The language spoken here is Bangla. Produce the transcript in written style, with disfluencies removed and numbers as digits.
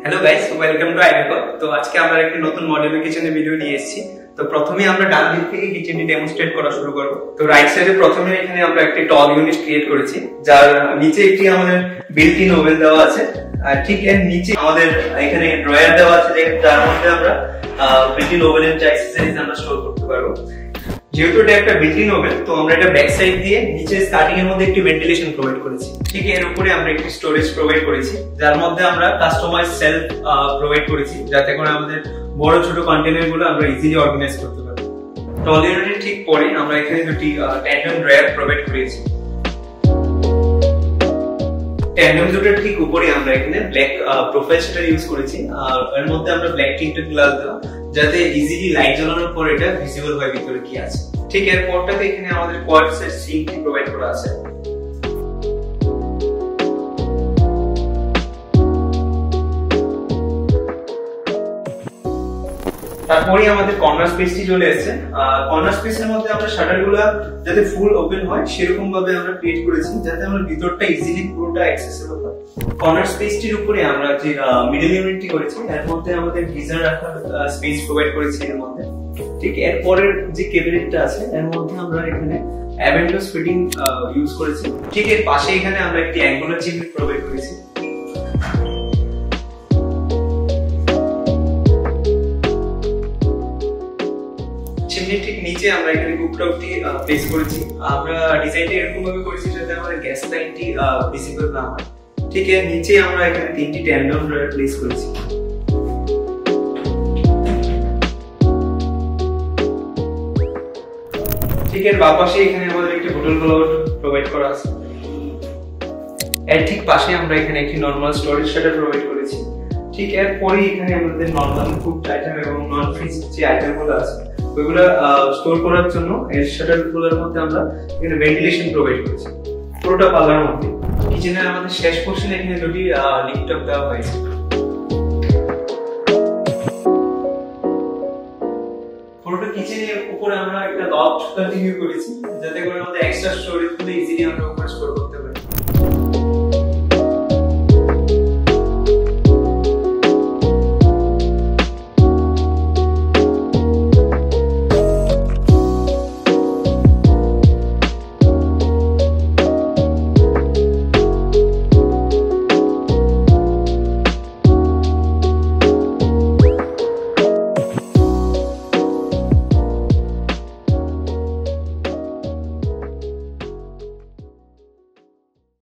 हेलो गाइस, वेलकम टू आइडेको। तो आज के আমরা একটা নতুন মডেলের কিচেনের ভিডিও নিয়ে এসেছি। তো প্রথমেই আমরা ডান দিক থেকে কিচেনটি ডেমনস্ট্রেট করা শুরু করব। তো রাইট সাইডে প্রথমে এখানে আমরা একটা টল ইউনিট ক্রিয়েট করেছি, যার নিচে একটি আমাদের বিল্ট ইন ওভেন দেওয়া আছে, আর ঠিক এর নিচে আমাদের এখানে ড্রয়ার দেওয়া আছে, যার মধ্যে আমরা বিল্ট ইন ওভেনের যে অ্যাক্সেসরিজ আমরা স্টোর করতে পারবো। যেহেতু এটা একটা বিল্ট ইন ওভেন, তো আমরা এটা ব্যাক সাইড দিয়ে নিচে স্টার্টিং এর মধ্যে একটি ভেন্টিলেশন প্রোভাইড করেছি। ঠিক এর উপরে আমরা একটি স্টোরেজ প্রোভাইড করেছি, যার মধ্যে আমরা কাস্টমাইজ সেলফ প্রোভাইড করেছি, যাতে করে আমাদের বড় ছোট কন্টেইনার গুলো আমরা ইজিলি অর্গানাইজ করতে পারি। টল ইউনিটের ঠিক পরে আমরা এখানে দুটি ট্যান্ডেম ড্রয়ার প্রোভাইড করেছি। ট্যান্ডেম দুটোর ঠিক উপরে আমরা এখানে ব্ল্যাক প্রোফাইল শাটার ইউজ করেছি, আর এর মধ্যে আমরা ব্ল্যাক টিন্টেড গ্লাস দেওয়া, যাতে ইজিলি লাইট জ্বালানোর পর এটা ভিজিবল হয় ভিতরে কি আছে। ঠিক এর পরটাতে এখানে আমাদের কোয়ার্টজের সিঙ্কটি প্রোভাইড করা আছে। তারপরে আমাদের কর্নার স্পেসটি চলে এসেছে। কর্নার স্পেসের মধ্যে আমরা শাটারগুলো যাতে ফুল ওপেন হয় সেরকম ভাবে আমরা ক্রিয়েট করেছি, যাতে আমরা ভিতরটা ইজিলি পুরোটা অ্যাক্সেসিবল হয়। কর্নার স্পেসটির উপরে আমরা যে মিডল ইউনিটটি করেছি, এর মধ্যে আমাদের গিজার রাখার স্পেস প্রোভাইড করেছি এর মধ্যে। ঠিক এরপরের যে ক্যাবিনেটটা আছে, এর মধ্যে আমরা এখানে অ্যাভেন্টাস ফিটিং ইউজ করেছি। ঠিক এর পাশে এখানে আমরা একটি অ্যাঙ্গুলার চিমনি প্রোভাইড করেছি। চিমনির ঠিক নিচে আমরা এখানে কুকটপটি প্লেস করেছি। আমরা ডিজাইনটা এরকম ভাবে করেছি যাতে আমাদের গ্যাস লাইনটি ভিজিবল না হয়। ঠিক এর নিচে আমরা এখানে তিনটি ট্যান্ডেম ড্রয়ার প্লেস করেছি। ঠিক এর বাম পাশে এখানে আমাদের একটি বোতল হোল্ডার প্রোভাইড করা আছে। এর ঠিক পাশে আমরা এখানে একটি নরমাল স্টোরেজ শাটার প্রোভাইড করেছি। ঠিক এর পরে এখানে আমাদের নরমাল ফুড আইটেম এবং নন ফ্রিজ যে আইটেমগুলো আছে ওইগুলো স্টোর করার জন্য এর শাটারগুলোর মধ্যে আমরা এখানে ভেন্টিলেশন প্রোভাইড করেছি পুরোটা পাল্লার মধ্যে। কিচেনের আমাদের শেষ পোর্শনে এখানে দুটি লিফট টপ দেওয়া হয়েছে। পুরোটা কিচেনের উপরে আমরা একটা লফট কন্টিনিউ করেছি, যাতে করে আমাদের এক্সট্রা স্টোরেজ গুলো ইজিলি আমরা উপরে স্টোর করতে